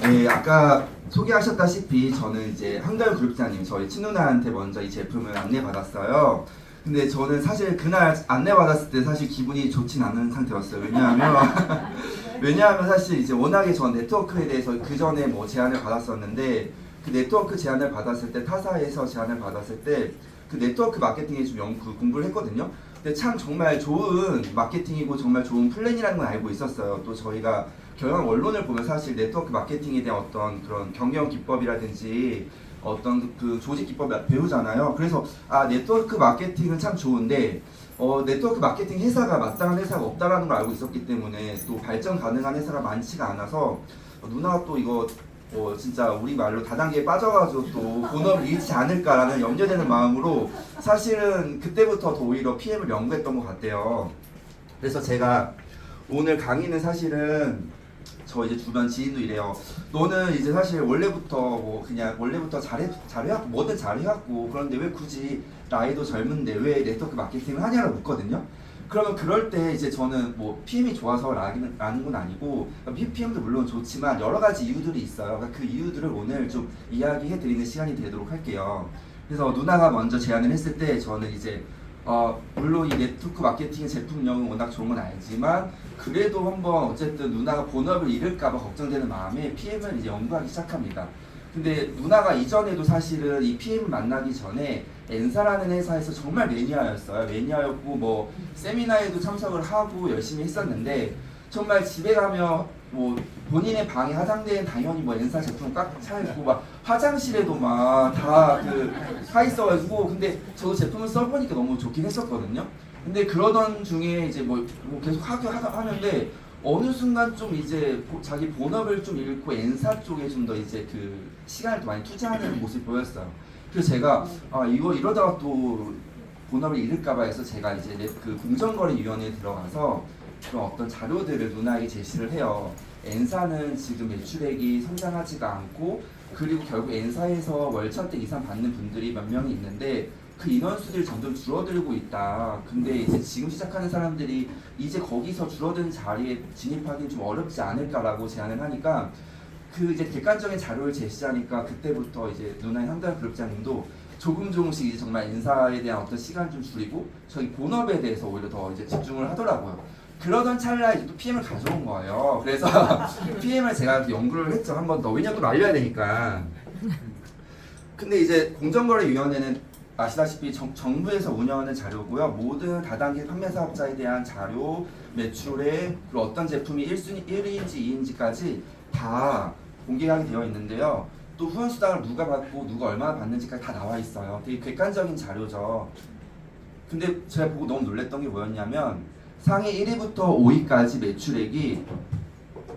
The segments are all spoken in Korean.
네, 아까 소개하셨다시피 저는 이제 한가연 그룹장님 저희 친누나한테 먼저 이 제품을 안내받았어요. 근데 저는 사실 그날 안내받았을 때 사실 기분이 좋진 않은 상태였어요. 왜냐하면 사실 이제 워낙에 전 네트워크에 대해서 그 전에 뭐 제안을 받았었는데 그 네트워크 제안을 받았을 때 타사에서 제안을 받았을 때 그 네트워크 마케팅에 좀 공부를 했거든요. 근데 참 정말 좋은 마케팅이고 정말 좋은 플랜이라는 건 알고 있었어요. 또 저희가 경영 원론을 보면 사실 네트워크 마케팅에 대한 어떤 그런 경영 기법이라든지 어떤 그 조직 기법을 배우잖아요. 그래서 네트워크 마케팅은 참 좋은데 네트워크 마케팅 회사가 마땅한 회사가 없다라는 걸 알고 있었기 때문에 또 발전 가능한 회사가 많지가 않아서 누나가 또 이거 진짜 우리 말로 다단계에 빠져가지고 또 본업을 잃지 않을까라는 염려되는 마음으로 사실은 그때부터 더 오히려 PM을 연구했던 것 같아요. 그래서 제가 오늘 강의는 사실은 저 이제 주변 지인도 이래요. 너는 이제 사실 원래부터 뭐 그냥 원래부터 잘해왔고 뭐든 잘해왔고 그런데 왜 굳이 나이도 젊은데 왜 네트워크 마케팅을 하냐고 묻거든요. 그러면 그럴 때 이제 저는 뭐 PM이 좋아서라는 건 아니고 PM도 물론 좋지만 여러 가지 이유들이 있어요. 그러니까 그 이유들을 오늘 좀 이야기해 드리는 시간이 되도록 할게요. 그래서 누나가 먼저 제안을 했을 때 저는 이제 물론 이 네트워크 마케팅의 제품력은 워낙 좋은 건 알지만 그래도 한번 어쨌든 누나가 본업을 잃을까봐 걱정되는 마음에 PM을 이제 연구하기 시작합니다. 근데 누나가 이전에도 사실은 이 PM을 만나기 전에 엔사라는 회사에서 정말 매니아였어요. 매니아였고 뭐 세미나에도 참석을 하고 열심히 했었는데 정말 집에 가면 뭐 본인의 방에 화장대에 당연히 뭐 엔사 제품 꽉 차 있고 막 화장실에도 막 다 가 있어가지고 근데 저도 제품을 써보니까 너무 좋긴 했었거든요. 근데 그러던 중에 이제 뭐 계속 하는데 어느 순간 좀 이제 자기 본업을 좀 잃고 엔사 쪽에 좀 더 이제 그 시간을 더 많이 투자하는 모습이 보였어요. 그래서 제가 이거 이러다가 또 본업을 잃을까봐 해서 제가 이제 그 공정거래위원회에 들어가서 그런 어떤 자료들을 누나에게 제시를 해요. 엔사는 지금 매출액이 성장하지가 않고 그리고 결국 엔사에서 월천대 이상 받는 분들이 몇 명이 있는데 그 인원수들이 점점 줄어들고 있다. 근데 이제 지금 시작하는 사람들이 이제 거기서 줄어든 자리에 진입하기는 좀 어렵지 않을까라고 제안을 하니까 그 이제 객관적인 자료를 제시하니까 그때부터 이제 누나의 한달 그룹장님도 조금씩 이제 정말 인사에 대한 어떤 시간을 좀 줄이고 저희 본업에 대해서 오히려 더 이제 집중을 하더라고요. 그러던 찰나에 이제 또 PM을 가져온 거예요. 그래서 PM을 제가 연구를 했죠. 한 번 더. 왜냐면 또 알려야 되니까. 근데 이제 공정거래위원회는 아시다시피 정부에서 운영하는 자료고요. 모든 다단계 판매 사업자에 대한 자료, 매출액, 그리고 어떤 제품이 1위인지 2위인지까지 다 공개하게 되어 있는데요. 또 후원 수당을 누가 받고 누가 얼마나 받는지까지 다 나와 있어요. 되게 객관적인 자료죠. 근데 제가 보고 너무 놀랬던 게 뭐였냐면 상위 1위부터 5위까지 매출액이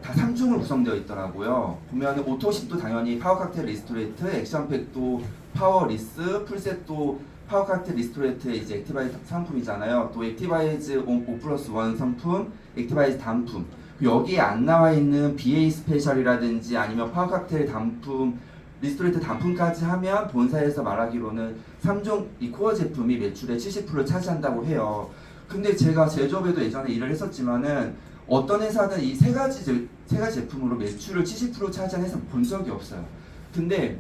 다 3중으로 구성되어 있더라고요. 보면 오토십도 당연히 파워칵테일 리스토레이트, 액션팩도 파워리스, 풀셋도 파워칵테일 리스토레이트의 이제 액티바이즈 상품이잖아요. 또 액티바이즈 5+1 상품, 액티바이즈 단품. 여기에 안 나와 있는 BA 스페셜이라든지 아니면 파워칵테일 단품, 리스토레이트 단품까지 하면 본사에서 말하기로는 3종 이 코어 제품이 매출의 70%를 차지한다고 해요. 근데 제가 제조업에도 예전에 일을 했었지만은 어떤 회사는 이 세 가지 제품으로 매출을 70% 차지한 회사 본 적이 없어요. 근데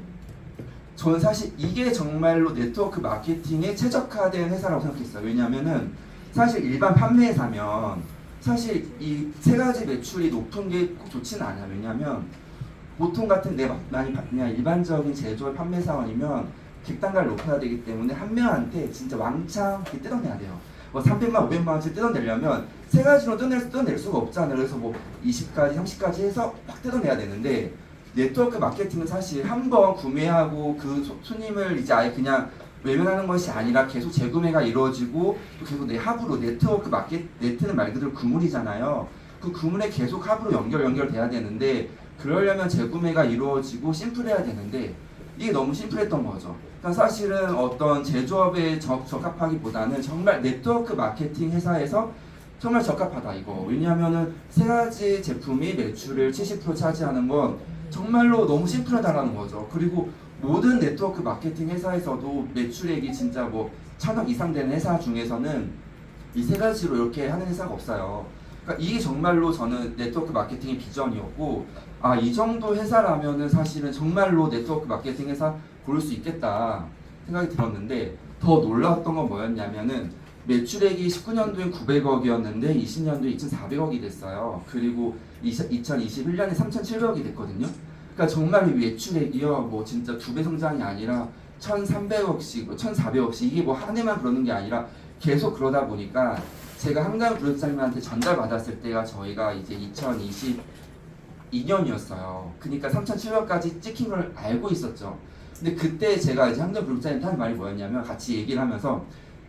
저는 사실 이게 정말로 네트워크 마케팅에 최적화된 회사라고 생각했어요. 왜냐면은 사실 일반 판매회사면 사실 이 세 가지 매출이 높은 게 꼭 좋지는 않아요. 왜냐면 보통 같은 그냥 일반적인 제조업 판매사원이면 객단가를 높여야 되기 때문에 한 명한테 진짜 왕창 뜯어내야 돼요. 뭐 300만, 500만 원씩 뜯어내려면 세 가지로 뜯어낼 수가 없잖아요. 그래서 뭐 20가지, 30가지 해서 확 뜯어내야 되는데 네트워크 마케팅은 사실 한 번 구매하고 그 손님을 이제 아예 그냥 외면하는 것이 아니라 계속 재구매가 이루어지고 또 계속 내 합으로 네트는 말 그대로 그물이잖아요. 그 그물에 계속 합으로 연결돼야 되는데 그러려면 재구매가 이루어지고 심플해야 되는데 이게 너무 심플했던 거죠. 그러니까 사실은 어떤 제조업에 적합하기보다는 정말 네트워크 마케팅 회사에서 정말 적합하다 이거. 왜냐하면은 세 가지 제품이 매출을 70% 차지하는 건 정말로 너무 심플하다라는 거죠. 그리고 모든 네트워크 마케팅 회사에서도 매출액이 진짜 뭐 1,000억 이상 되는 회사 중에서는 이 세 가지로 이렇게 하는 회사가 없어요. 그러니까 이게 정말로 저는 네트워크 마케팅의 비전이었고, 아, 이 정도 회사라면은 사실은 정말로 네트워크 마케팅 회사 고를 수 있겠다 생각이 들었는데, 더 놀라웠던 건 뭐였냐면은 매출액이 19년도엔 900억이었는데 20년도에 2,400억이 됐어요. 그리고 2021년에 3,700억이 됐거든요. 그러니까 정말 이 매출액이요, 뭐 진짜 2배 성장이 아니라 1,300억씩, 1,400억씩, 이게 뭐 한 해만 그러는 게 아니라 계속 그러다 보니까, 제가 한강 구독자님한테 전달받았을 때가 저희가 이제 2022년이었어요. 그러니까 3,700억까지 찍힌 걸 알고 있었죠. 근데 그때 제가 이제 한강 구독자님한테 한 말이 뭐였냐면, 같이 얘기를 하면서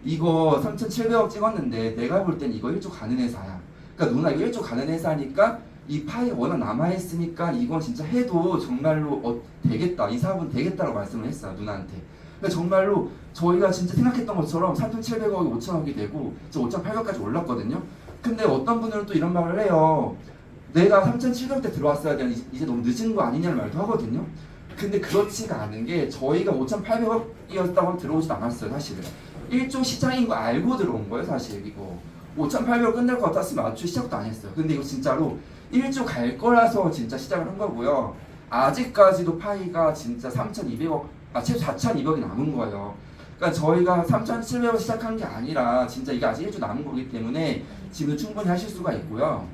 이거 3,700억 찍었는데 내가 볼 땐 이거 1조 가는 회사야. 그러니까 누나 이거 1조 가는 회사니까 이 파이 워낙 남아있으니까 이건 진짜 해도 정말로 되겠다. 이 사업은 되겠다라고 말씀을 했어요. 누나한테. 그러니까 정말로 저희가 진짜 생각했던 것처럼 3,700억이 5,000억이 되고 5,800억까지 올랐거든요. 근데 어떤 분들은 또 이런 말을 해요. 내가 3,700억 때 들어왔어야 되는데 이제 너무 늦은 거 아니냐는 말도 하거든요. 근데 그렇지가 않은 게, 저희가 5,800억이었다고 들어오지도 않았어요. 사실은 1조 시장인 거 알고 들어온 거예요. 사실 이거 5,800억 끝날 것 같았으면 아주 시작도 안 했어요. 근데 이거 진짜로 1조 갈 거라서 진짜 시작을 한 거고요. 아직까지도 파이가 진짜 3,200억, 최소 4,200억이 남은 거예요. 그러니까 저희가 3,700억 시작한 게 아니라 진짜 이게 아직 1조 남은 거기 때문에 지금 충분히 하실 수가 있고요.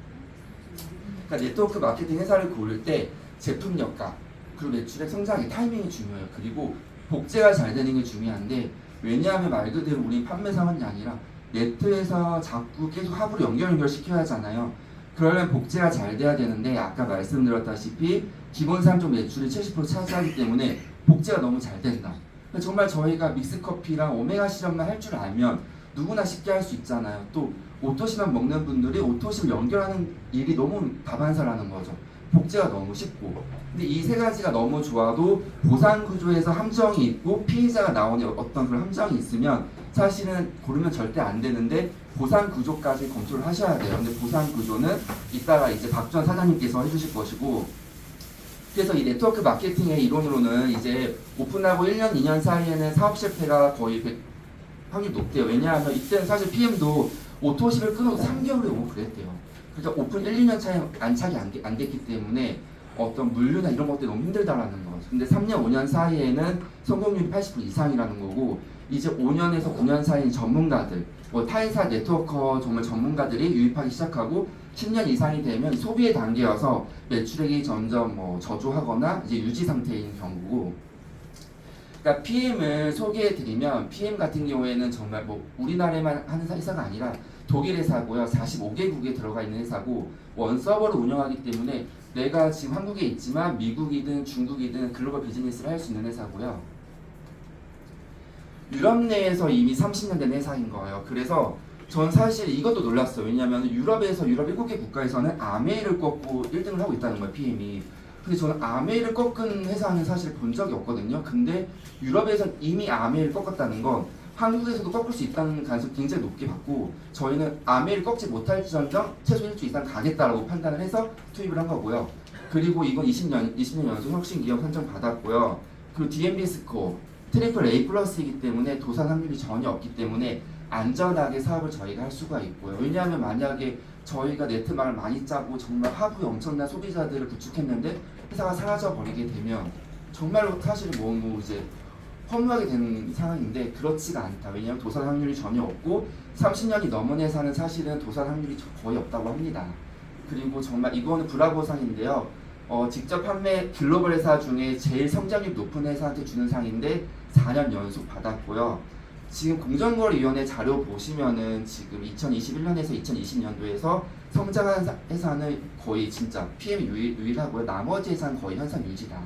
그러니까 네트워크 마케팅 회사를 고를 때 제품력과 그리고 매출액 성장의 타이밍이 중요해요. 그리고 복제가 잘 되는 게 중요한데, 왜냐하면 말 그대로 우리 판매사원이 아니라 네트에서 자꾸 계속 합으로 연결시켜야 하잖아요. 그러려면 복제가 잘 돼야 되는데, 아까 말씀드렸다시피 기본 상종 매출이 70% 차지하기 때문에 복제가 너무 잘 된다. 정말 저희가 믹스커피랑 오메가 시럽만 할 줄 알면 누구나 쉽게 할 수 있잖아요. 또 오토시만 먹는 분들이 오토시를 연결하는 일이 너무 다반사라는 거죠. 복제가 너무 쉽고. 근데 이 세 가지가 너무 좋아도 보상 구조에서 함정이 있고 피해자가 나오는 어떤 그런 함정이 있으면 사실은 고르면 절대 안 되는데, 보상 구조까지 검토를 하셔야 돼요. 근데 보상 구조는 이따가 이제 박주환 사장님께서 해주실 것이고, 그래서 이 네트워크 마케팅의 이론으로는 이제 오픈하고 1년, 2년 사이에는 사업 실패가 거의 확률이 높대요. 왜냐하면 이때는 사실 PM도 오토십을 끊어도 3개월에 오고 그랬대요. 그래서 오픈 1, 2년 차에 안착이 안 됐기 때문에 어떤 물류나 이런 것들이 너무 힘들다라는 거죠. 근데 3년, 5년 사이에는 성공률이 80% 이상이라는 거고, 이제 5년에서 9년 사이인 전문가들, 뭐 타이사 네트워커 정말 전문가들이 유입하기 시작하고 10년 이상이 되면 소비의 단계여서 매출액이 점점 뭐 저조하거나 이제 유지 상태인 경우고. 그러니까 PM을 소개해드리면, PM 같은 경우에는 정말 뭐 우리나라에만 하는 회사가 아니라 독일 회사고요. 45개국에 들어가 있는 회사고, 원 서버를 운영하기 때문에 내가 지금 한국에 있지만 미국이든 중국이든 글로벌 비즈니스를 할 수 있는 회사고요. 유럽 내에서 이미 30년 된 회사인 거예요. 그래서 전 사실 이것도 놀랐어요. 왜냐하면 유럽 7개 국가에서는 아메이를 꺾고 1등을 하고 있다는 거예요, PM이. 근데 저는 아메이를 꺾은 회사는 사실 본 적이 없거든요. 근데 유럽에서 이미 아메이를 꺾었다는 건 한국에서도 꺾을 수 있다는 가능성이 굉장히 높게 봤고, 저희는 아메이를 꺾지 못할지언정 최소 1주 이상 가겠다라고 판단을 해서 투입을 한 거고요. 그리고 이건 20년 연속 혁신 기업 선정 받았고요. 그리고 DMB 스코어 트리플 A 플러스이기 때문에 도산 확률이 전혀 없기 때문에 안전하게 사업을 저희가 할 수가 있고요. 왜냐하면 만약에 저희가 네트망을 많이 짜고 정말 하부에 엄청난 소비자들을 구축했는데 회사가 사라져 버리게 되면 정말로 사실 뭐 이제 허무하게 되는 상황인데, 그렇지가 않다. 왜냐하면 도산 확률이 전혀 없고 30년이 넘은 회사는 사실은 도산 확률이 거의 없다고 합니다. 그리고 정말 이거는 브라보상인데요. 직접 판매 글로벌 회사 중에 제일 성장률 높은 회사한테 주는 상인데 4년 연속 받았고요. 지금 공정거래위원회 자료 보시면은 지금 2021년에서 2020년도에서 성장한 회사는 거의 진짜 PM 유일하고요. 나머지 회사는 거의 현상 유지다.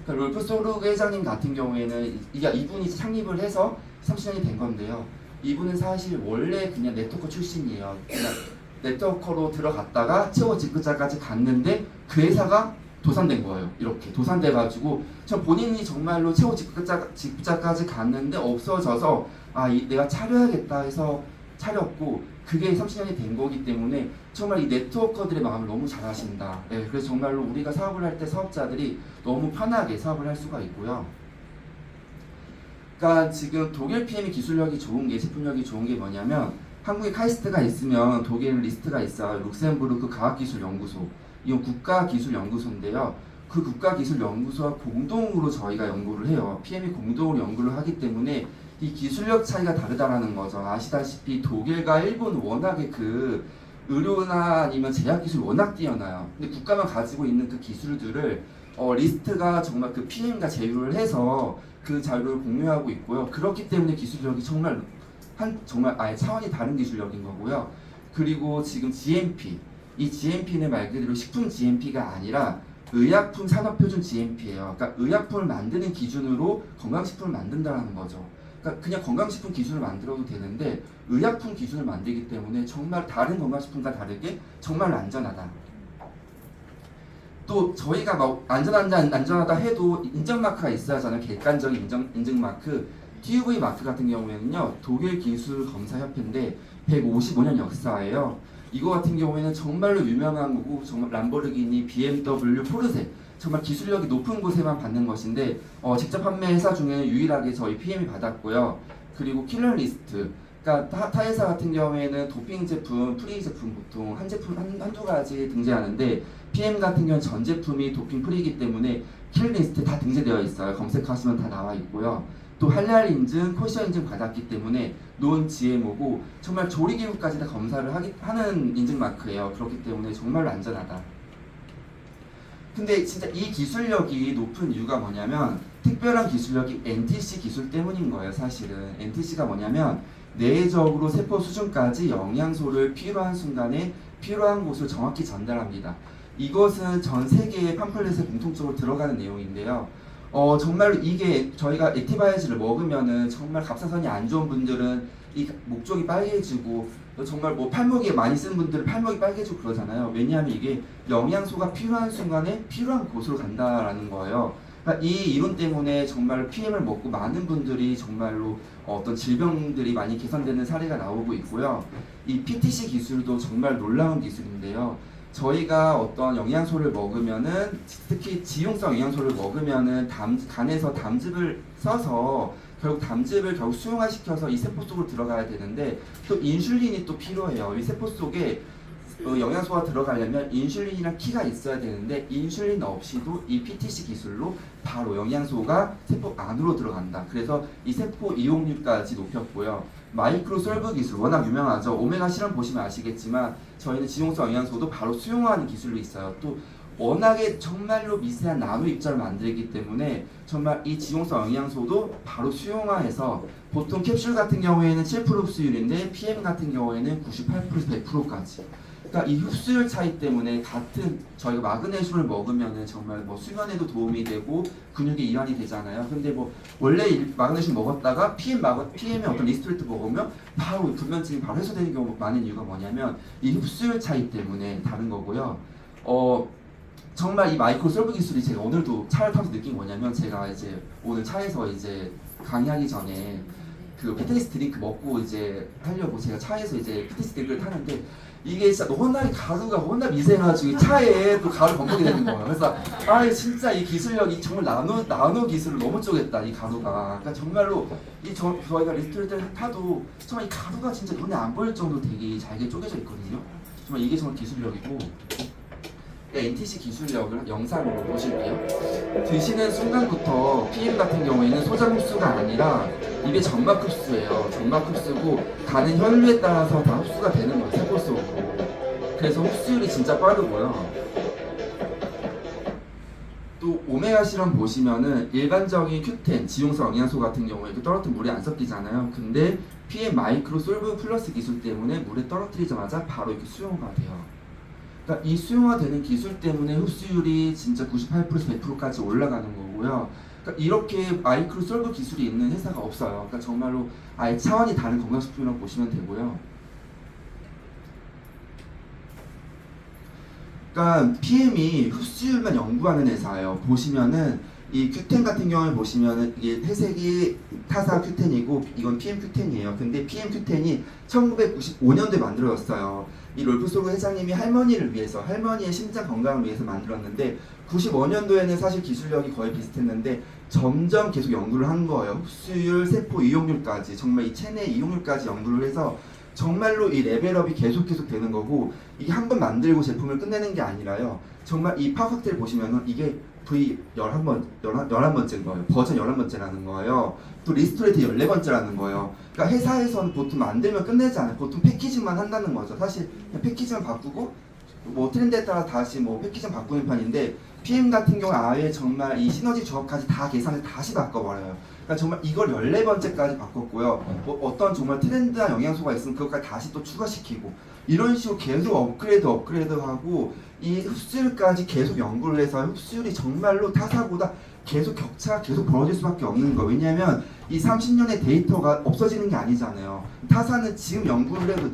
그러니까 롤프 소르그 회장님 같은 경우에는 이분이 창립을 해서 30년이 된 건데요. 이분은 사실 원래 그냥 네트워커 출신이에요. 그냥 네트워커로 들어갔다가 최고 직급자까지 갔는데 그 회사가 도산된 거예요. 이렇게 도산돼가지고 저 본인이 정말로 최고 직급자까지 갔는데 없어져서 내가 차려야겠다 해서 차렸고, 그게 30년이 된 거기 때문에 정말 이 네트워커들의 마음을 너무 잘 아신다. 네, 그래서 정말로 우리가 사업을 할 때 사업자들이 너무 편하게 사업을 할 수가 있고요. 그러니까 지금 독일 PM이 기술력이 좋은 게, 제품력이 좋은 게 뭐냐면 한국에 카이스트가 있으면 독일 리스트가 있어요. 룩셈부르크 과학기술연구소. 이건 국가기술연구소인데요. 그 국가기술연구소와 공동으로 저희가 연구를 해요. PM이 공동으로 연구를 하기 때문에 이 기술력 차이가 다르다라는 거죠. 아시다시피 독일과 일본 워낙에 그 의료나 아니면 제약기술 워낙 뛰어나요. 근데 국가만 가지고 있는 그 기술들을 리스트가 정말 그 PM과 제휴를 해서 그 자료를 공유하고 있고요. 그렇기 때문에 기술력이 정말 아예 차원이 다른 기술력인 거고요. 그리고 지금 GMP, 이 GMP는 말 그대로 식품 GMP가 아니라 의약품 산업표준 GMP예요. 그러니까 의약품을 만드는 기준으로 건강식품을 만든다는 거죠. 그러니까 그냥 건강식품 기준을 만들어도 되는데 의약품 기준을 만들기 때문에 정말 다른 건강식품과 다르게 정말 안전하다. 또 저희가 막 안전하다 해도 인증 마크가 있어야 하잖아요. 객관적인 인증 마크. TUV 마크 같은 경우에는요, 독일 기술 검사 협회인데 155년 역사예요. 이거 같은 경우에는 정말로 유명한 거고, 정말 람보르기니, BMW, 포르쉐 정말 기술력이 높은 곳에만 받는 것인데 직접 판매 회사 중에는 유일하게 저희 PM이 받았고요. 그리고 킬러 리스트. 그러니까 타 회사 같은 경우에는 도핑 제품, 프리 제품 보통 한두 가지 등재하는데 PM 같은 경우는 전 제품이 도핑 프리이기 때문에 킬러 리스트에 다 등재되어 있어요. 검색하시면 다 나와 있고요. 또 할랄 인증, 코시어 인증 받았기 때문에 논 GMO고 정말 조리기구까지 다 검사를 하는 인증 마크예요. 그렇기 때문에 정말로 안전하다. 근데 진짜 이 기술력이 높은 이유가 뭐냐면 특별한 기술력이 NTC 기술 때문인 거예요. 사실은 NTC가 뭐냐면 내적으로 세포 수준까지 영양소를 필요한 순간에 필요한 곳을 정확히 전달합니다. 이것은 전 세계의 팜플렛에 공통적으로 들어가는 내용인데요. 정말로 이게 저희가 액티바이즈를 먹으면은 정말 갑상선이 안 좋은 분들은 이 목쪽이 빨개지고 정말 뭐 팔목이 많이 쓰는 분들은 팔목이 빨개지고 그러잖아요. 왜냐하면 이게 영양소가 필요한 순간에 필요한 곳으로 간다라는 거예요. 그러니까 이 이론 때문에 정말 PM을 먹고 많은 분들이 정말로 어떤 질병들이 많이 개선되는 사례가 나오고 있고요. 이 PTC 기술도 정말 놀라운 기술인데요. 저희가 어떤 영양소를 먹으면은 특히 지용성 영양소를 먹으면은 간에서 담즙을 써서 결국 담즙을 수용화시켜서 이 세포 속으로 들어가야 되는데 또 인슐린이 또 필요해요. 이 세포 속에 영양소가 들어가려면 인슐린이랑 키가 있어야 되는데 인슐린 없이도 이 PTC 기술로 바로 영양소가 세포 안으로 들어간다. 그래서 이 세포 이용률까지 높였고요. 마이크로 솔브 기술 워낙 유명하죠. 오메가 실험 보시면 아시겠지만 저희는 지용성 영양소도 바로 수용하는 기술도 있어요. 또 워낙에 정말로 미세한 나노 입자를 만들기 때문에 정말 이 지용성 영양소도 바로 수용화해서 보통 캡슐 같은 경우에는 7% 흡수율인데 PM 같은 경우에는 98% 100%까지. 그러니까 이 흡수율 차이 때문에 같은 저희가 마그네슘을 먹으면은 정말 뭐 수면에도 도움이 되고 근육에 이완이 되잖아요. 근데 뭐 원래 마그네슘 먹었다가 PM의 어떤 리스토레이트 먹으면 바로 불면증이 바로 해소되는 경우가 많은 이유가 뭐냐면 이 흡수율 차이 때문에 다른 거고요. 정말 이 마이크로 솔브 기술이 제가 오늘도 차를 타면서 느낀 뭐냐면 제가 이제 오늘 차에서 이제 강의하기 전에 그 피트니스 드링크 먹고 이제 하려고 제가 차에서 이제 피트니스 드링크를 타는데 이게 진짜 워낙 가루가 워낙 미세해가지고 차에 또 가루 범벅이 되는 거예요. 그래서 진짜 이 기술력이 정말 나노 기술을 너무 쪼갰다 이 가루가. 그러니까 정말로 저희가 리스토레이트를 타도 정말 이 가루가 진짜 눈에 안 보일 정도로 되게 잘게 쪼개져 있거든요. 정말 이게 정말 기술력이고. NTC 기술력을 영상으로 보실게요. 드시는 순간부터 PM 같은 경우에는 소장 흡수가 아니라 입에 점막 흡수예요. 점막 흡수고 가는 혈류에 따라서 다 흡수가 되는 거예요. 세포 속으로. 그래서 흡수율이 진짜 빠르고요. 또 오메가 실험 보시면은 일반적인 Q10 지용성 영양소 같은 경우에 떨어뜨리면 물에 안 섞이잖아요. 근데 PM 마이크로 솔브 플러스 기술 때문에 물에 떨어뜨리자마자 바로 이렇게 수용가 돼요. 그러니까 이 수용화되는 기술 때문에 흡수율이 진짜 98% 100%까지 올라가는 거고요. 그러니까 이렇게 마이크로 솔브 기술이 있는 회사가 없어요. 그러니까 정말로 아예 차원이 다른 건강식품이라고 보시면 되고요. 그러니까 PM이 흡수율만 연구하는 회사예요. 보시면은 이 Q10 같은 경우에 보시면은 이게 회색이 타사 Q10이고 이건 PM Q10이에요. 근데 PM Q10이 1995년도에 만들어졌어요. 이 롤프소그 회장님이 할머니의 심장 건강을 위해서 만들었는데 95년도에는 사실 기술력이 거의 비슷했는데 점점 계속 연구를 한 거예요. 흡수율, 세포 이용률까지 정말 이 체내 이용률까지 연구를 해서 정말로 이 레벨업이 계속 되는 거고, 이게 한 번 만들고 제품을 끝내는 게 아니라요. 정말 이 파워 칵테일 보시면은 이게 V 11번째인 거예요. 버전 11번째라는 거예요. 또 리스토레이트 14번째라는 거예요. 그러니까 회사에서는 보통 만들면 끝내지 않아요. 보통 패키징만 한다는 거죠. 사실 그냥 패키징을 바꾸고 뭐 트렌드에 따라 다시 뭐 패키징 바꾸는 편인데, PM 같은 경우 아예 정말 이 시너지 조합까지 다 계산을 다시 바꿔버려요. 그러니까 정말 이걸 14번째까지 바꿨고요. 뭐 어떤 정말 트렌드나 영양소가 있으면 그것까지 다시 또 추가시키고, 이런 식으로 계속 업그레이드하고 이 흡수율까지 계속 연구를 해서 흡수율이 정말로 타사보다 계속 격차가 계속 벌어질 수밖에 없는 거예요. 왜냐하면 이 30년의 데이터가 없어지는 게 아니잖아요. 타사는 지금 연구를 해도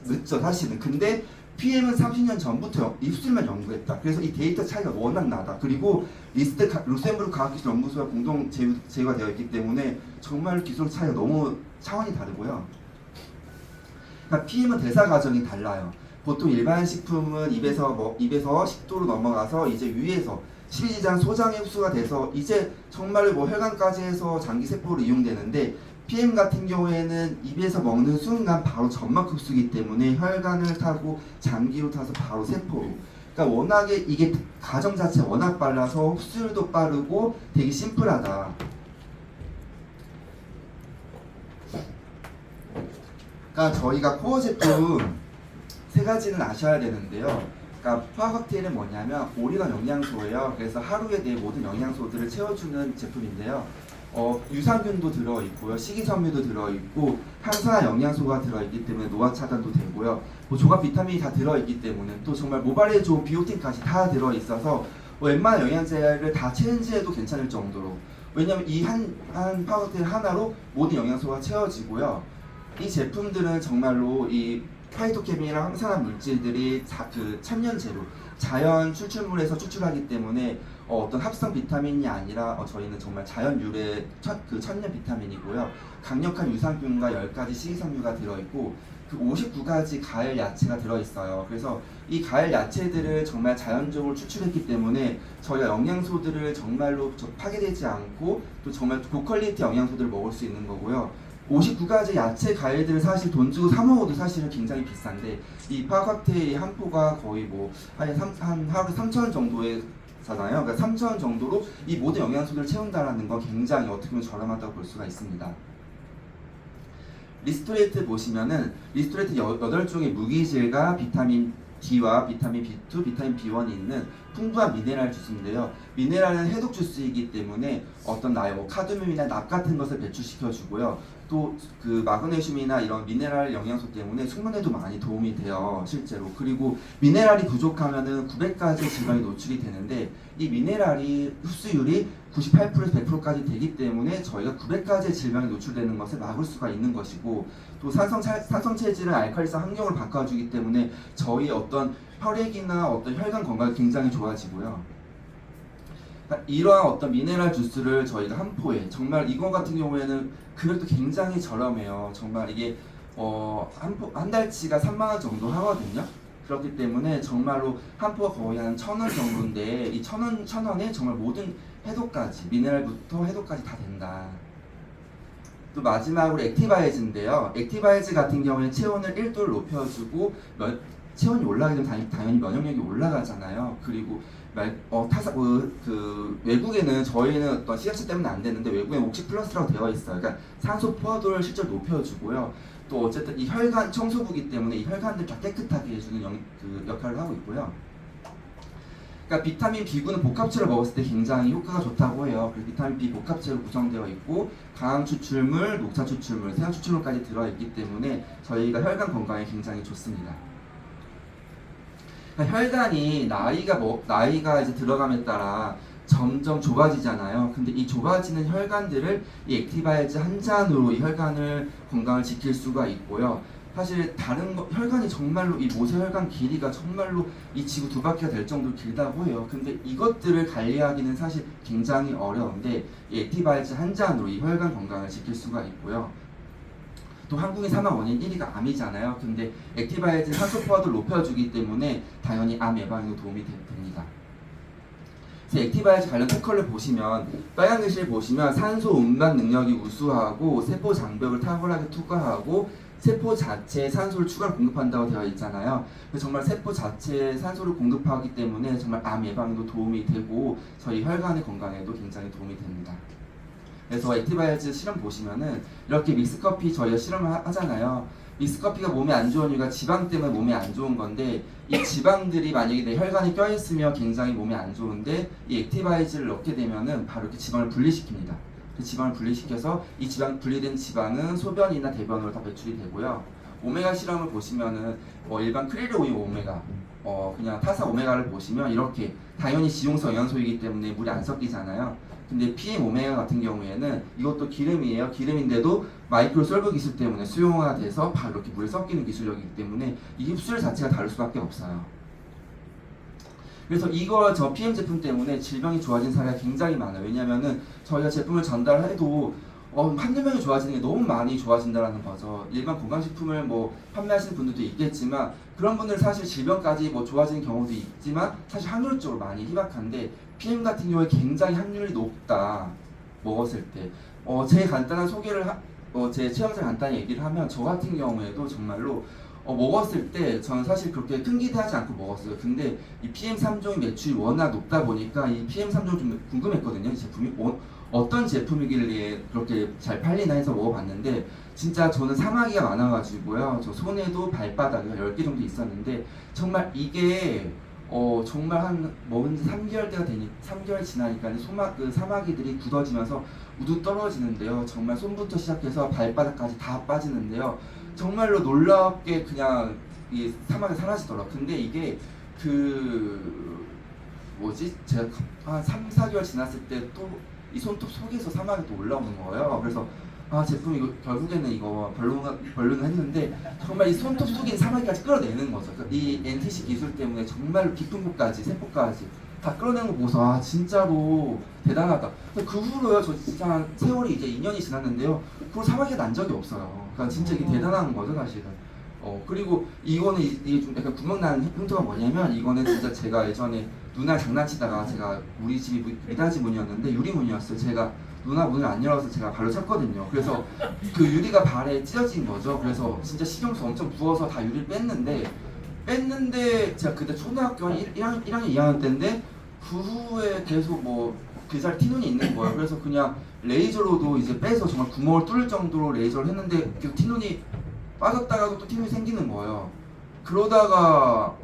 늦죠, 사실은. 근데 PM은 30년 전부터 입술만 연구했다. 그래서 이 데이터 차이가 워낙 나다. 그리고 루셈부르크 과학기술 연구소와 공동 제휴가 되어 있기 때문에 정말 기술 차이가 너무 차원이 다르고요. 그러니까 PM은 대사 과정이 달라요. 보통 일반 식품은 입에서 식도로 넘어가서 이제 위에서 십이지장 소장에 흡수가 돼서 이제 정말 뭐 혈관까지 해서 장기 세포로 이용되는데, PM 같은 경우에는 입에서 먹는 순간 바로 점막 흡수기 때문에 혈관을 타고 장기로 타서 바로 세포로. 그러니까 워낙에 이게 과정 자체가 워낙 빨라서 흡수율도 빠르고 되게 심플하다. 그러니까 저희가 코어 제품 세 가지는 아셔야 되는데요. 그러니까 파워 칵테일은 뭐냐면 올인원 영양소예요. 그래서 하루에 내 모든 영양소들을 채워주는 제품인데요. 유산균도 들어있고요, 식이섬유도 들어있고, 항산화 영양소가 들어있기 때문에 노화 차단도 되고요, 뭐 조각 비타민이 다 들어있기 때문에 또 정말 모발에 좋은 비오틴까지 다 들어있어서 웬만한 영양제를 다 체인지해도 괜찮을 정도로. 왜냐면 이 한 파우더 하나로 모든 영양소가 채워지고요. 이 제품들은 정말로 이 파이토케민이랑 항산화 물질들이 그 천연제로 자연 추출물에서 추출하기 때문에 어떤 합성 비타민이 아니라 저희는 정말 자연 유래 천연 비타민이고요. 강력한 유산균과 10가지 식이섬유가 들어있고 그 59가지 과일 야채가 들어있어요. 그래서 이 과일 야채들을 정말 자연적으로 추출했기 때문에 저희가 영양소들을 정말로 파괴되지 않고 또 정말 고퀄리티 영양소들을 먹을 수 있는 거고요. 59가지 야채 과일들을 사실 돈 주고 사 먹어도 사실은 굉장히 비싼데, 이 파워 칵테일 한 포가 거의 뭐 한 하루에 3,000원 정도의 잖아요. 그러니까 3,000원 정도로 이 모든 영양소들을 채운다는 건 굉장히 어떻게 보면 저렴하다고 볼 수가 있습니다. 리스토레이트 보시면은 리스토레이트 8종의 무기질과 비타민 D와 비타민 B2, 비타민 B1이 있는 풍부한 미네랄 주스인데요. 미네랄은 해독 주스이기 때문에 어떤 카드뮴이나 납 같은 것을 배출시켜 주고요. 또 그 마그네슘이나 이런 미네랄 영양소 때문에 숙면에도 많이 도움이 돼요, 실제로. 그리고 미네랄이 부족하면은 900가지 질병이 노출이 되는데, 이 미네랄이 흡수율이 98%에서 100%까지 되기 때문에 저희가 900가지의 질병이 노출되는 것을 막을 수가 있는 것이고, 또 산성 체질을 알칼리성 환경으로 바꿔주기 때문에 저희 어떤 혈액이나 어떤 혈관 건강이 굉장히 좋아지고요. 이러한 어떤 미네랄 주스를 저희가 한 포에, 정말 이거 같은 경우에는 금액도 굉장히 저렴해요. 정말 이게 한 달치가 3만원 정도 하거든요. 그렇기 때문에 정말로 한 포가 거의 한 1,000원 정도인데, 이 1,000원에 정말 모든 해독까지, 미네랄부터 해독까지 다 된다. 또 마지막으로 액티바이즈인데요. 액티바이즈 같은 경우에 체온을 1도를 높여주고 체온이 올라가게 되면 당연히 면역력이 올라가잖아요. 그리고 외국에는 저희는 어떤 CFC 때문에 안 되는데 외국에 옥시 플러스라고 되어 있어요. 그러니까 산소 포화도를 실제로 높여주고요. 또 어쨌든 이 혈관 청소부기 때문에 이 혈관들 다 깨끗하게 해주는 역할을 하고 있고요. 그러니까 비타민 B군은 복합체를 먹었을 때 굉장히 효과가 좋다고 해요. 그래서 비타민 B 복합체로 구성되어 있고 강황 추출물, 녹차 추출물, 세양 추출물까지 들어있기 때문에 저희가 혈관 건강에 굉장히 좋습니다. 그러니까 혈관이 나이가 이제 들어감에 따라 점점 좁아지잖아요. 근데 이 좁아지는 혈관들을 이 액티바이즈 한 잔으로 이 혈관을 건강을 지킬 수가 있고요. 사실 혈관이 정말로 이 모세혈관 길이가 정말로 이 지구 2바퀴가 될 정도로 길다고 해요. 근데 이것들을 관리하기는 사실 굉장히 어려운데 이 액티바이즈 한 잔으로 이 혈관 건강을 지킬 수가 있고요. 또 한국인 사망 원인 1위가 암이잖아요. 근데 액티바이즈 산소 포화도를 높여주기 때문에 당연히 암 예방에도 도움이 됩니다. 그래서 액티바이즈 관련 특허를 보시면 빨간 글씨를 보시면 산소 운반 능력이 우수하고 세포 장벽을 탁월하게 투과하고 세포 자체에 산소를 추가로 공급한다고 되어 있잖아요. 그래서 정말 세포 자체에 산소를 공급하기 때문에 정말 암 예방에도 도움이 되고 저희 혈관의 건강에도 굉장히 도움이 됩니다. 그래서 액티바이즈 실험 보시면은 이렇게 믹스커피 저희가 실험을 하잖아요. 믹스커피가 몸에 안 좋은 이유가 지방 때문에 몸에 안 좋은 건데, 이 지방들이 만약에 내 혈관에 껴있으면 굉장히 몸에 안 좋은데, 이 액티바이즈를 넣게 되면은 바로 이렇게 지방을 분리시킵니다. 그 지방을 분리시켜서 이 지방 분리된 지방은 소변이나 대변으로 다 배출이 되고요. 오메가 실험을 보시면은 일반 크릴 오일 오메가, 그냥 타사 오메가를 보시면 이렇게 당연히 지용성 영양소이기 때문에 물이 안 섞이잖아요. 근데 PM 오메가 같은 경우에는 이것도 기름이에요. 기름인데도 마이크로 솔브 기술 때문에 수용화가 돼서 바로 이렇게 물에 섞이는 기술력이기 때문에 이 흡수율 자체가 다를 수밖에 없어요. 그래서 이거 저 PM 제품 때문에 질병이 좋아진 사례가 굉장히 많아요. 왜냐면은 저희가 제품을 전달해도 한두 명이 좋아지는 게 너무 많이 좋아진다는 거죠. 일반 건강식품을 뭐 판매하시는 분들도 있겠지만 그런 분들 사실 질병까지 뭐 좋아지는 경우도 있지만 사실 확률적으로 많이 희박한데, PM 같은 경우에 굉장히 확률이 높다. 먹었을 때. 제 간단한 소개를 제 체험자 간단히 얘기를 하면, 저 같은 경우에도 정말로 먹었을 때 저는 사실 그렇게 큰 기대하지 않고 먹었어요. 근데 이 PM3종의 매출이 워낙 높다 보니까 이 PM3종 좀 궁금했거든요. 이 제품이 어떤 제품이길래 그렇게 잘 팔리나 해서 먹어봤는데, 진짜 저는 사마귀가 많아가지고요. 저 손에도 발바닥이 10개 정도 있었는데, 정말 이게 정말 한 먹은 지 3개월 지나니까 그 사마귀들이 굳어지면서 우두 떨어지는데요. 정말 손부터 시작해서 발바닥까지 다 빠지는데요. 정말로 놀랍게 그냥 이 사마귀 사라지더라고요. 근데 이게 제가 한 3, 4개월 지났을 때 또 이 손톱 속에서 사마귀 또 올라오는 거예요. 그래서 제품 이거 결국에는 이거 별로는 했는데, 정말 이 손톱 속에 사마귀까지 끌어내는 거죠. 이 NTC 기술 때문에 정말 깊은 곳까지 세포까지 다 끌어내는 거 보고서 진짜로 대단하다. 그 후로요, 저 진짜 한 세월이 이제 2년이 지났는데요, 그 사마귀가 난 적이 없어요. 그러니까 진짜 이게 대단한 거죠, 사실은. 그리고 이거는 이게 좀 약간 구멍 나는 형태가 뭐냐면, 이거는 진짜 제가 예전에 누나 장난치다가, 제가 우리 집이 미닫이 문이었는데 유리문이었어요. 제가 누나 문을 안 열어서 제가 발로 찼거든요. 그래서 그 유리가 발에 찢어진 거죠. 그래서 진짜 신경써 엄청 부어서 다 유리를 뺐는데 제가 그때 초등학교 1학년 2학년 때인데, 그 후에 계속 그 살 티눈이 있는 거예요. 그래서 그냥 레이저로도 이제 빼서 정말 구멍을 뚫을 정도로 레이저를 했는데 계속 티눈이 빠졌다가도 또 티눈이 생기는 거예요. 그러다가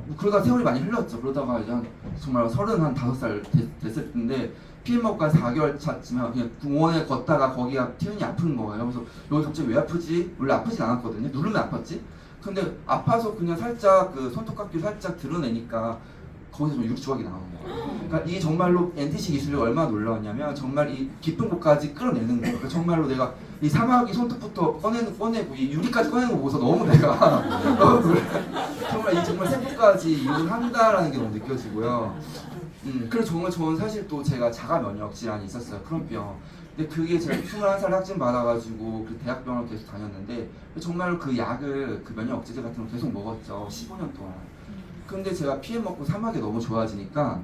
세월이 많이 흘렀죠. 그러다가 이제 정말 35살 됐을 텐데, PM 먹고 한 4개월 차쯤에 그냥 공원에 걷다가 거기가 티눈이 아픈 거예요. 그래서 여기 갑자기 왜 아프지? 원래 아프진 않았거든요. 누르면 아팠지? 근데 아파서 그냥 살짝 그 손톱깎이 살짝 드러내니까 거기서 좀 유리조각이 나오는 거예요. 그러니까 이게 정말로 NTC 기술이 얼마나 놀라웠냐면, 정말 이 깊은 곳까지 끌어내는 거예요. 그러니까 정말로 내가 이 사마귀 손톱부터 꺼내고 이 유리까지 꺼내는 거 보고서 너무 내가 너무 놀라. 정말 세포까지 이용을 한다라는 게 너무 느껴지고요. 그래서 정말 저는 사실 또 제가 자가 면역 질환이 있었어요. 크론병. 근데 그게 제가 21살 확진 받아가지고 그 대학병원을 계속 다녔는데, 정말 그 약을, 그 면역 억제제 같은 거 계속 먹었죠. 15년 동안. 근데 제가 PM 먹고 사막이 너무 좋아지니까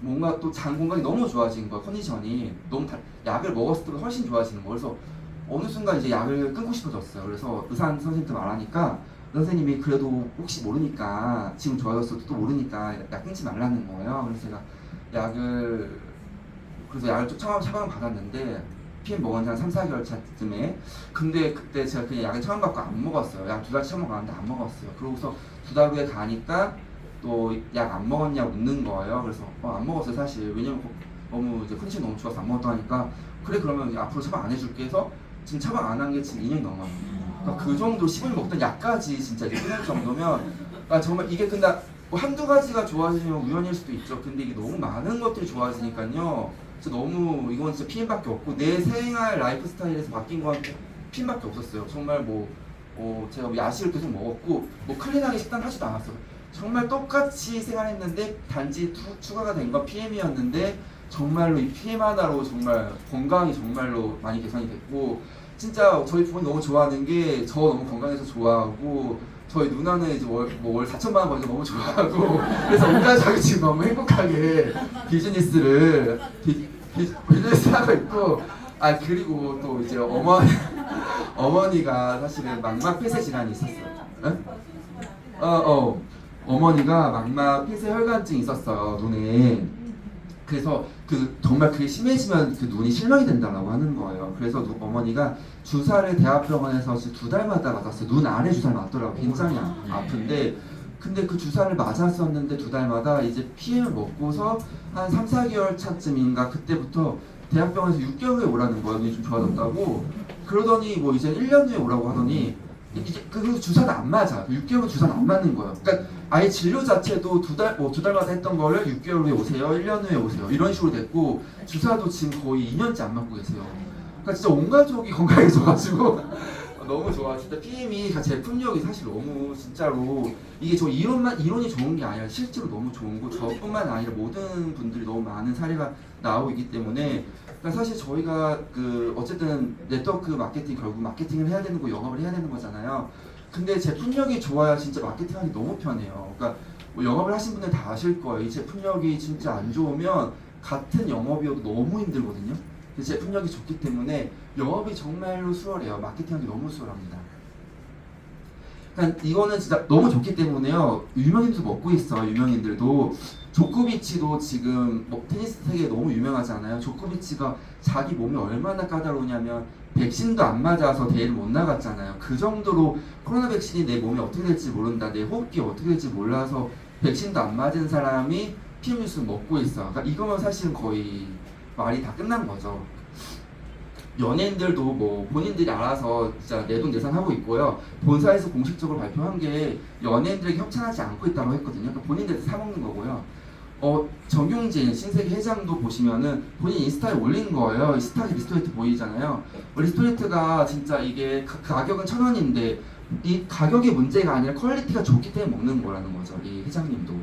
뭔가 또 장 건강이 너무 좋아진 거야. 컨디션이 너무 약을 먹었을 때보다 훨씬 좋아지는 거. 그래서 어느 순간 이제 약을 끊고 싶어졌어요. 그래서 의사 선생님한테 말하니까 선생님이 그래도 혹시 모르니까, 지금 좋아졌어도 또 모르니까 약 끊지 말라는 거예요. 그래서 제가 약을 처방을 받았는데, PM 먹은 지 한 3, 4개월 차쯤에. 근데 그때 제가 그냥 약을 처음 받고 안 먹었어요. 약 2달 처음 먹었는데 안 먹었어요. 그러고서 2달 후에 가니까 또 약 안 먹었냐고 묻는 거예요. 그래서 안 먹었어요, 사실. 왜냐면 너무 이제 컨디션이 너무 좋아서 안 먹었다 하니까, 그래 그러면 앞으로 처방 안 해줄게 해서 지금 처방 안 한 게 지금 2년이 넘어요. 그러니까 그 정도 15년 먹던 약까지 진짜 이제 끊을 정도면, 정말 이게 근데 한두 가지가 좋아지면 우연일 수도 있죠. 근데 이게 너무 많은 것들이 좋아지니까요, 진짜 너무 이건 진짜 PM밖에 없고, 내 생활 라이프 스타일에서 바뀐 건 PM밖에 없었어요. 정말 제가 야식을 계속 먹었고, 클린하게 식단 하지도 않았어요. 정말 똑같이 생활했는데 단지 추가가 된 건 PM이었는데, 정말로 이 PM 하나로 정말 건강이 정말로 많이 개선이 됐고, 진짜 저희 부모님 너무 좋아하는 게, 저 너무 건강해서 좋아하고, 저희 누나는 이제 월 4천만 원 버니까 너무 좋아하고, 그래서 온 가족이 지금 너무 행복하게 비즈니스 하고 있고, 아 그리고 또 이제 어머니가 사실은 망막 폐쇄 질환이 있었어요. 에? 어머니가 망막 폐쇄 혈관증이 있었어요 눈에. 그래서 그 정말 그게 심해지면 그 눈이 실명이 된다라고 하는 거예요. 그래서 어머니가 주사를 대학병원에서 2달마다 맞았어요. 눈 아래 주사를 맞더라고요. 굉장히 아픈데 근데 그 주사를 맞았었는데 2달마다 이제 PM을 먹고서 한 3, 4개월 차쯤인가 그때부터 대학병원에서 6개월 후에 오라는 거예요. 눈이 좀 좋아졌다고. 그러더니 뭐 이제 1년 후에 오라고 하더니 이제 그 주사는 안 맞아. 6개월 주사는 안 맞는 거예요. 그러니까 아예 진료 자체도 2달마다 했던 거를 6개월 후에 오세요, 1년 후에 오세요 이런 식으로 됐고 주사도 지금 거의 2년째 안 맞고 계세요. 그러니까 진짜 온 가족이 건강해져가지고 너무 좋아. 진짜 PM이 제품력이 사실 너무 진짜로 이게 저 이론이 좋은 게 아니라 실제로 너무 좋은 거 저뿐만 아니라 모든 분들이 너무 많은 사례가 나오고 있기 때문에 그러니까 사실 저희가 그 어쨌든 네트워크 마케팅 결국 마케팅을 해야 되는 거 영업을 해야 되는 거잖아요. 근데 제품력이 좋아야 진짜 마케팅하기 너무 편해요. 그러니까 뭐 영업을 하신 분들 다 아실 거예요. 이 제품력이 진짜 안 좋으면 같은 영업이어도 너무 힘들거든요. 제품력이 좋기 때문에 영업이 정말로 수월해요. 마케팅하기 너무 수월합니다. 그러니까 이거는 진짜 너무 좋기 때문에요. 유명인들도 먹고 있어요. 유명인들도 조코비치도 지금 뭐 테니스 세계에 너무 유명하잖아요. 조코비치가 자기 몸이 얼마나 까다로우냐면 백신도 안 맞아서 대회를 못 나갔잖아요. 그 정도로 코로나 백신이 내 몸에 어떻게 될지 모른다, 내 호흡기 어떻게 될지 몰라서 백신도 안 맞은 사람이 PM 뉴스 먹고 있어. 그러니까 이거면 사실은 거의 말이 다 끝난 거죠. 연예인들도 뭐 본인들이 알아서 진짜 내돈내산 하고 있고요. 본사에서 공식적으로 발표한 게 연예인들에게 협찬하지 않고 있다고 했거든요. 그러니까 본인들이 사 먹는 거고요. 정용진 신세계 회장도 보시면은 본인 인스타에 올린 거예요. 스타즈 리스토레이트 보이잖아요. 리스토레이트가 진짜 이게 가격은 1,000원인데 이 가격의 문제가 아니라 퀄리티가 좋기 때문에 먹는 거라는 거죠. 이 회장님도.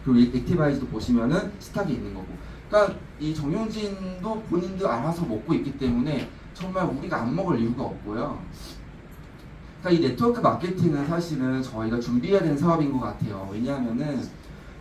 그리고 이 액티바이즈도 보시면은 스탁이 있는 거고. 그러니까 이 정용진도 본인도 알아서 먹고 있기 때문에 정말 우리가 안 먹을 이유가 없고요. 그러니까 이 네트워크 마케팅은 사실은 저희가 준비해야 되는 사업인 것 같아요. 왜냐하면은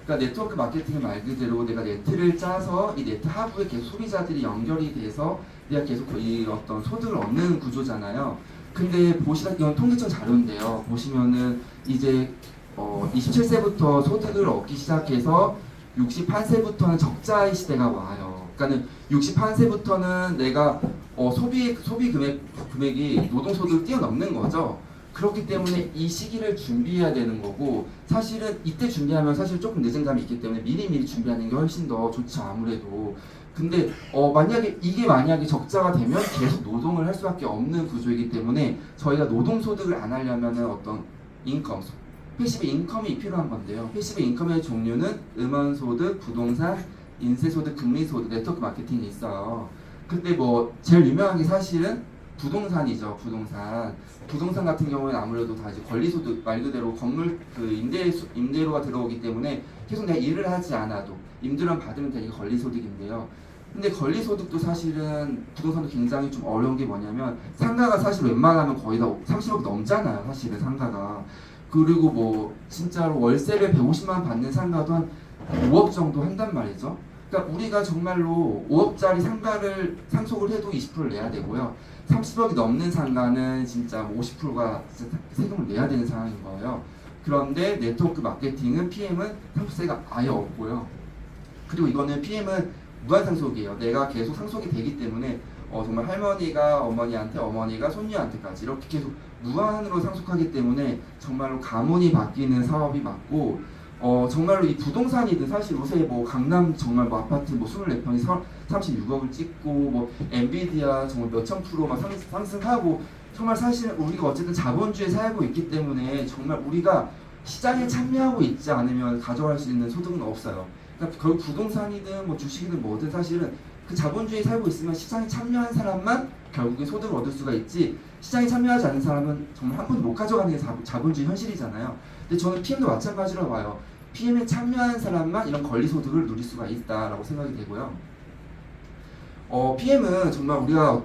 그러니까 네트워크 마케팅은 말 그대로 내가 네트를 짜서 이 네트 하부에 계속 소비자들이 연결이 돼서 내가 계속 이 어떤 소득을 얻는 구조잖아요. 근데 보시다 이건 통계청 자료인데요. 보시면은 이제 27세부터 소득을 얻기 시작해서 61세부터는 적자의 시대가 와요. 그러니까는 61세부터는 내가 소비 금액이 노동소득을 뛰어넘는 거죠. 그렇기 때문에 이 시기를 준비해야 되는 거고 사실은 이때 준비하면 사실 조금 늦은 감이 있기 때문에 미리미리 준비하는 게 훨씬 더 좋죠 아무래도. 근데 만약에 적자가 되면 계속 노동을 할 수밖에 없는 구조이기 때문에 저희가 노동소득을 안 하려면은 어떤 인컴 패시브 인컴이 필요한 건데요. 패시브 인컴의 종류는 음원소득, 부동산, 인쇄소득, 금리소득, 네트워크 마케팅이 있어요. 근데 뭐 제일 유명한 게 사실은 부동산이죠. 부동산 같은 경우에는 아무래도 다 이제 권리소득 말 그대로 건물 그 임대료가 들어오기 때문에 계속 내가 일을 하지 않아도 임대료만 받으면 되는 게 권리소득인데요. 근데 권리소득도 사실은 부동산도 굉장히 좀 어려운 게 뭐냐면 상가가 사실 웬만하면 거의 다 30억 넘잖아요. 사실은 상가가. 그리고 뭐 진짜로 월세를 150만 원 받는 상가도 한 5억 정도 한단 말이죠. 그러니까 우리가 정말로 5억짜리 상가를 상속을 해도 20%를 내야 되고요. 30억이 넘는 상가는 진짜 50%가 세금을 내야 되는 상황인 거예요. 그런데 네트워크 마케팅은 PM은 상속세가 아예 없고요. 그리고 이거는 PM은 무한 상속이에요. 내가 계속 상속이 되기 때문에 정말 할머니가 어머니한테, 어머니가 손녀한테까지 이렇게 계속 무한으로 상속하기 때문에 정말로 가문이 바뀌는 사업이 맞고 정말로 이 부동산이든 사실 요새 뭐 강남 정말 뭐 아파트 뭐 24평이 36억을 찍고 뭐 엔비디아 정말 몇천 프로 막 상승하고 정말 사실 우리가 어쨌든 자본주의에 살고 있기 때문에 정말 우리가 시장에 참여하고 있지 않으면 가져갈 수 있는 소득은 없어요. 그러니까 결국 부동산이든 뭐 주식이든 뭐든 사실은 그 자본주의에 살고 있으면 시장에 참여한 사람만 결국에 소득을 얻을 수가 있지 시장에 참여하지 않는 사람은 정말 한 푼도 못 가져가는 게 자본주의 현실이잖아요. 근데 저는 PM도 마찬가지라고 봐요. PM에 참여한 사람만 이런 권리소득을 누릴 수가 있다라고 생각이 되고요. PM은 정말 우리가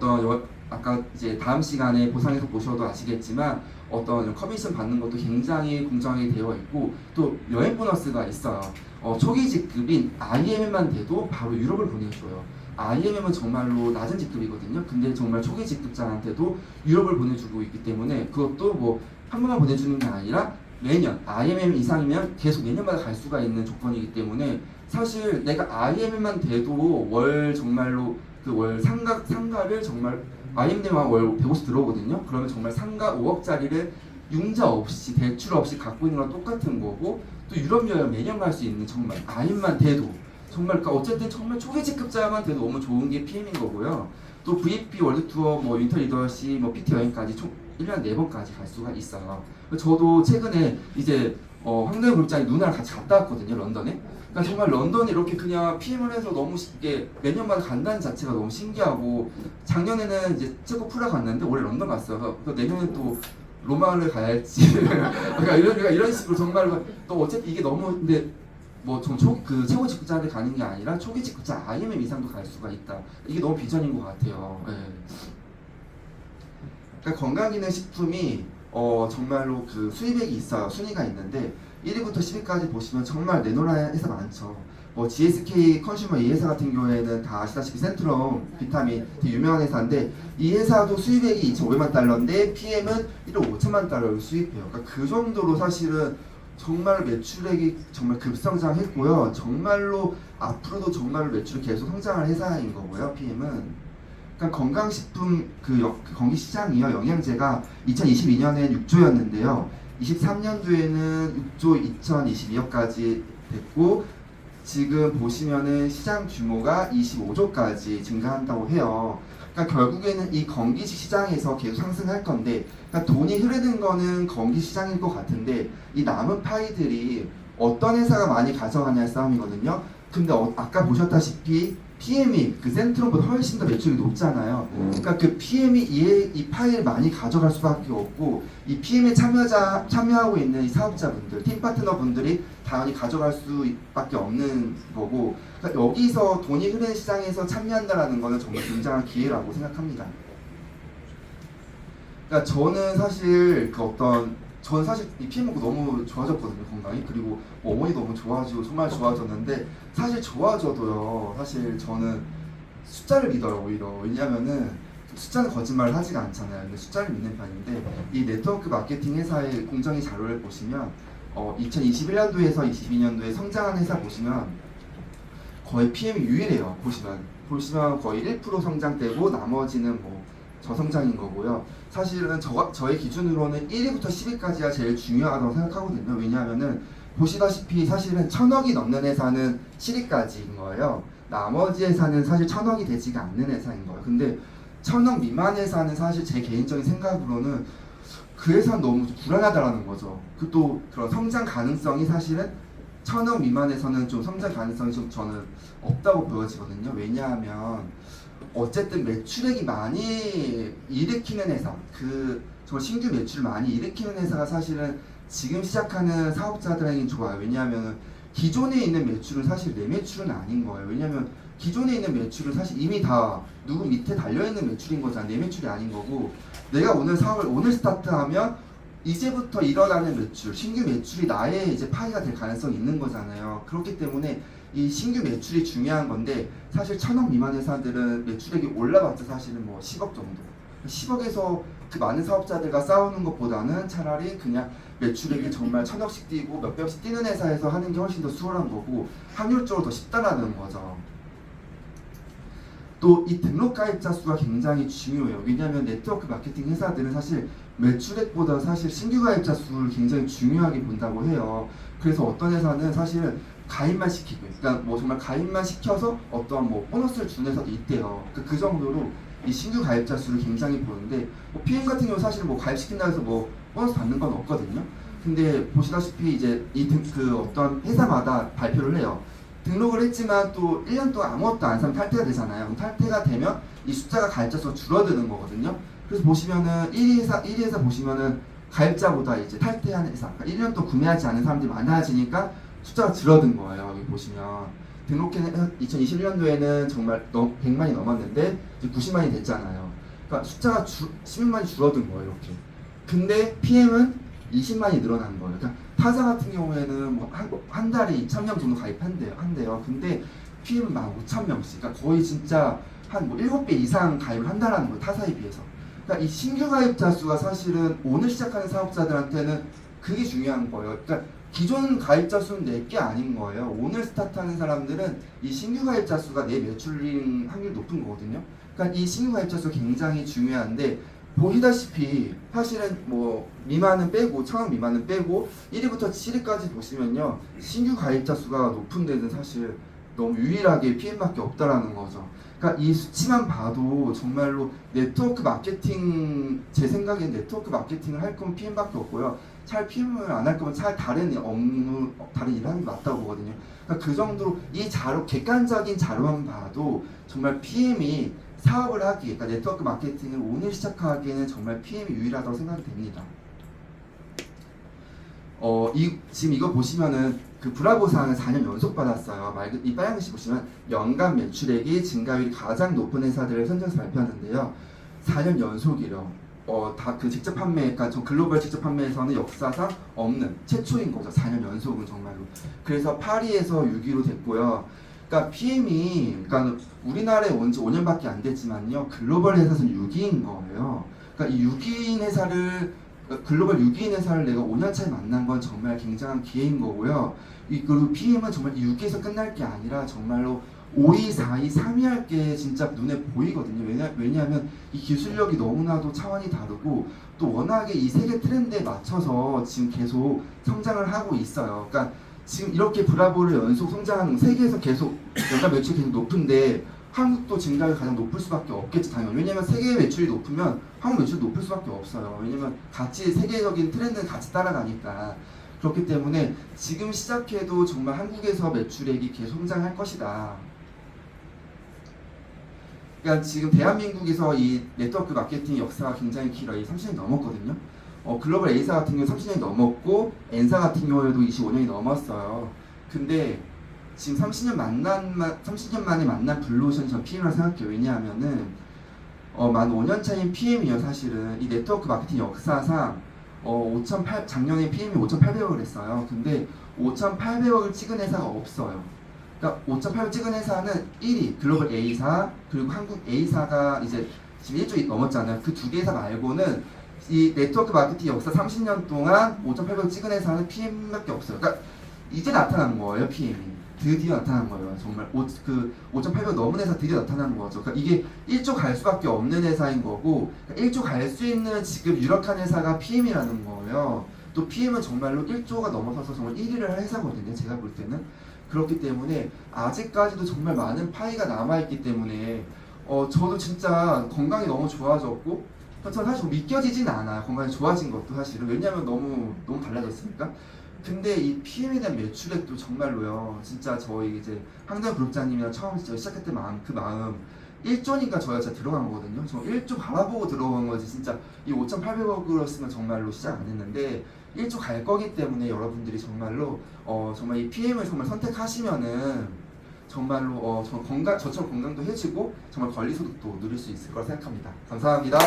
아까 이제 다음 시간에 보상에서 보셔도 아시겠지만 어떤 커미션 받는 것도 굉장히 공정하게 되어 있고 또 여행 보너스가 있어요. 초기 직급인 IM만 돼도 바로 유럽을 보내줘요. IMM은 정말로 낮은 직급이거든요. 근데 정말 초기 직급자한테도 유럽을 보내주고 있기 때문에 그것도 뭐 한 번만 보내주는 게 아니라 매년 IMM 이상이면 계속 매년마다 갈 수가 있는 조건이기 때문에 사실 내가 IMM만 돼도 월 정말로 그 월 상가를 정말 IMM 되면 월 150 들어오거든요. 그러면 정말 상가 5억짜리를 융자 없이 대출 없이 갖고 있는 거랑 똑같은 거고 또 유럽 여행 매년 갈 수 있는 정말 IM만 돼도 정말 그러니까 어쨌든 정말 초기 직급자만 돼도 너무 좋은 게 PM인 거고요. 또 VP 월드 투어 뭐 윈터 리더십 뭐 PT 여행까지 총 1년 4번까지 갈 수가 있어요. 저도 최근에 이제 황도현 골장이 누나랑 같이 갔다 왔거든요, 런던에. 그러니까 정말 런던에 이렇게 그냥 PM을 해서 너무 쉽게 매년마다 간다는 자체가 너무 신기하고 작년에는 이제 체코 프라 갔는데 올해 런던 갔어요. 그래서 내년에 또 로마를 가야 할지 그러니까 이런 식으로 정말 또 어쨌든 이게 너무 근데 그 최고 직급자한테 가는 게 아니라 초기 직급자 IMM 이상도 갈 수가 있다. 이게 너무 비전인 것 같아요. 네. 그러니까 건강기능식품이 정말로 그 수입액이 있어요. 순위가 있는데 1위부터 10위까지 보시면 정말 내놓으라는 회사 많죠. 뭐 GSK 컨슈머 이 회사 같은 경우에는 다 아시다시피 센트럼 비타민 되게 유명한 회사인데 이 회사도 수입액이 2,500만 달러인데 PM은 1억 5천만 달러를 수입해요. 그러니까 그 정도로 사실은 정말 매출액이 정말 급성장했고요. 정말로 앞으로도 정말로 매출이 계속 성장할 회사인 거고요. PM은. 그러니까 건강식품 그 건기 시장이요. 영양제가 2022년엔 6조였는데요. 23년도에는 6조 2,022억까지 됐고 지금 보시면은 시장 규모가 25조까지 증가한다고 해요. 그러니까 결국에는 이 건기식 시장에서 계속 상승할 건데, 그러니까 돈이 흐르는 거는 건기 시장일 것 같은데 이 남은 파이들이 어떤 회사가 많이 가져가냐의 싸움이거든요. 근데 아까 보셨다시피 PM이 그 센트럼보다 훨씬 더 매출이 높잖아요. 그러니까 그 PM이 이 파일을 많이 가져갈 수밖에 없고 이 PM에 참여하고 있는 이 사업자분들, 팀 파트너분들이 당연히 가져갈 수밖에 없는 거고 그러니까 여기서 돈이 흐르는 시장에서 참여한다라는 거는 정말 굉장한 기회라고 생각합니다. 그러니까 저는 사실 저는 사실 이 PM 먹고 너무 좋아졌거든요, 건강이. 그리고 어머니 너무 좋아지고 정말 좋아졌는데 사실 좋아져도요. 사실 저는 숫자를 믿어요, 오히려. 왜냐면은 숫자는 거짓말을 하지가 않잖아요. 근데 숫자를 믿는 편인데 이 네트워크 마케팅 회사의 공정위 자료를 보시면 2021년도에서 22년도에 성장한 회사 보시면 거의 PM이 유일해요. 보시면 거의 1% 성장되고 나머지는 뭐 저성장인 거고요. 사실은 저의 기준으로는 1위부터 10위까지가 제일 중요하다고 생각하거든요. 왜냐하면은 보시다시피 사실은 1,000억이 넘는 회사는 7위까지인 거예요. 나머지 회사는 사실 1,000억이 되지가 않는 회사인 거예요. 근데 1,000억 미만 회사는 사실 제 개인적인 생각으로는 그 회사는 너무 불안하다라는 거죠. 또 그런 성장 가능성이 사실은 1,000억 미만에서는 좀 성장 가능성이 좀 저는 없다고 보여지거든요. 왜냐하면 어쨌든 매출액이 많이 일으키는 회사, 정말 신규 매출을 많이 일으키는 회사가 사실은 지금 시작하는 사업자들에겐 좋아요. 왜냐하면 기존에 있는 매출은 사실 내 매출은 아닌 거예요. 왜냐하면 기존에 있는 매출은 사실 이미 다 누구 밑에 달려있는 매출인 거잖아. 내 매출이 아닌 거고 내가 오늘 사업을 오늘 스타트하면 이제부터 일어나는 매출, 신규 매출이 나의 이제 파이가 될 가능성이 있는 거잖아요. 그렇기 때문에 이 신규 매출이 중요한 건데 사실 1,000억 미만 회사들은 매출액이 올라봤자 사실은 뭐 10억 정도. 10억에서 그 많은 사업자들과 싸우는 것보다는 차라리 그냥 매출액이 정말 1,000억씩 뛰고 몇백억씩 뛰는 회사에서 하는 게 훨씬 더 수월한 거고 확률적으로 더 쉽다라는 거죠. 또 이 등록 가입자 수가 굉장히 중요해요. 왜냐하면 네트워크 마케팅 회사들은 사실 매출액보다 사실 신규 가입자 수를 굉장히 중요하게 본다고 해요. 그래서 어떤 회사는 사실은 가입만 시키고, 그러니까 뭐 정말 가입만 시켜서 어떤 뭐 보너스를 주는 회사도 있대요. 그 정도로 이 신규 가입자 수를 굉장히 보는데 PM 같은 경우 사실 뭐 가입시킨다 해서 뭐 보너스 받는 건 없거든요. 근데 보시다시피 이제 어떤 회사마다 발표를 해요. 등록을 했지만 또 1년 동안 아무것도 안 사면 탈퇴가 되잖아요. 그럼 탈퇴가 되면 이 숫자가 가입자 수가 줄어드는 거거든요. 그래서 보시면은 1위 회사 보시면은 가입자보다 이제 탈퇴하는 회사, 그러니까 1년 동안 구매하지 않은 사람들이 많아지니까 숫자가 줄어든 거예요. 여기 보시면 등록해는 2021년도에는 정말 100만이 넘었는데 이제 90만이 됐잖아요. 그러니까 숫자가 16만이 줄어든 거예요. 이렇게. 근데 PM은 20만이 늘어난 거예요. 그러니까 타사 같은 경우에는 뭐 한 달에 2,000명 정도 가입한대요. 근데 PM은 15,000명씩. 그러니까 거의 진짜 한 뭐 7배 이상 가입을 한다라는 거예요. 타사에 비해서. 그러니까 이 신규 가입자 수가 사실은 오늘 시작하는 사업자들한테는 그게 중요한 거예요. 그러니까 기존 가입자 수는 내게 아닌 거예요. 오늘 스타트하는 사람들은 이 신규 가입자 수가 내 매출인 확률이 높은 거거든요. 그러니까 이 신규 가입자 수 굉장히 중요한데 보시다시피 사실은 뭐 미만은 빼고 1,000원 미만은 빼고 1위부터 7위까지 보시면요 신규 가입자 수가 높은 데는 사실 너무 유일하게 PM밖에 없다라는 거죠. 그러니까 이 수치만 봐도 정말로 네트워크 마케팅, 제 생각엔 네트워크 마케팅을 할 거면 PM밖에 없고요. 차라리 PM을 안 할 거면 차라리 다른 업무, 다른 일을 하는 게 맞다고 보거든요. 그러니까 그 정도로 이 자료, 객관적인 자료만 봐도 정말 PM이 사업을 하기에, 그러니까 네트워크 마케팅을 오늘 시작하기에는 정말 PM이 유일하다고 생각이 됩니다. 지금 이거 보시면은 그 브라보상을 4년 연속 받았어요. 이 빨간 글씨 보시면 연간 매출액이 증가율이 가장 높은 회사들을 선정해서 발표하는데요. 4년 연속이요. 다 그 직접 판매, 그러니까 저 글로벌 직접 판매에서는 역사상 없는 최초인 거죠. 4년 연속은 정말로. 그래서 8위에서 6위로 됐고요. 그러니까 PM이, 그러니까 우리나라에 온 지 5년밖에 안 됐지만요. 글로벌 회사에서는 6위인 거예요. 그러니까 이 6위인 회사를 글로벌 6위인 회사를 내가 5년 차에 만난 건 정말 굉장한 기회인 거고요. 그리고 PM은 정말 6위에서 끝날 게 아니라 정말로 5위, 4위, 3위 할 게 진짜 눈에 보이거든요. 왜냐하면 이 기술력이 너무나도 차원이 다르고 또 워낙에 이 세계 트렌드에 맞춰서 지금 계속 성장을 하고 있어요. 그러니까 지금 이렇게 브라보를 연속 성장하는 세계에서 계속 연간 매출이 계속 높은데 한국도 증가율이 가장 높을 수밖에 없겠지 당연히. 왜냐면 세계 매출이 높으면 한국 매출도 높을 수밖에 없어요. 왜냐면 같이 세계적인 트렌드는 같이 따라가니까. 그렇기 때문에 지금 시작해도 정말 한국에서 매출액이 계속 성장할 것이다. 그러니까 지금 대한민국에서 이 네트워크 마케팅 역사가 굉장히 길어요. 30년이 넘었거든요. 글로벌 A사 같은 경우 30년이 넘었고 N사 같은 경우에도 25년이 넘었어요. 근데 지금 30년 만에 만난 블루오션이 전 PM이라고 생각해요. 왜냐하면은 만 5년 차인 PM이요. 사실은 이 네트워크 마케팅 역사상 작년에 PM이 5,800억을 했어요. 근데 5,800억을 찍은 회사가 없어요. 그러니까 5,800억 찍은 회사는 1위 글로벌 A사 그리고 한국 A사가 이제 지금 1조 넘었잖아요. 그 두 개 회사 말고는 이 네트워크 마케팅 역사 30년 동안 5,800억 찍은 회사는 PM밖에 없어요. 그러니까 이제 나타난 거예요. PM이 드디어 나타난 거예요. 정말 5,800억 넘은 회사 드디어 나타난 거죠. 그러니까 이게 1조 갈 수밖에 없는 회사인 거고, 그러니까 1조 갈 수 있는 지금 유력한 회사가 PM이라는 거예요. 또 PM은 정말로 1조가 넘어서서 정말 1위를 할 회사거든요. 제가 볼 때는. 그렇기 때문에 아직까지도 정말 많은 파이가 남아있기 때문에 저도 진짜 건강이 너무 좋아졌고, 저는 사실 믿겨지진 않아요. 건강이 좋아진 것도 사실은. 왜냐면 너무 달라졌으니까. 근데 이 PM에 대한 매출액도 정말로요. 진짜 저희 이제 황대현 그룹장님이랑 처음 시작할 때 그 마음 1조니까 저희가 진짜 들어간 거거든요. 저 1조 바라보고 들어간 거지. 진짜 이 5,800억으로쓰면 정말로 시작 안 했는데 1조 갈 거기 때문에 여러분들이 정말로 정말 이 PM을 정말 선택하시면은 정말로 저처럼 건강도 해지고 정말 권리소득도 누릴 수 있을 거라 생각합니다. 감사합니다.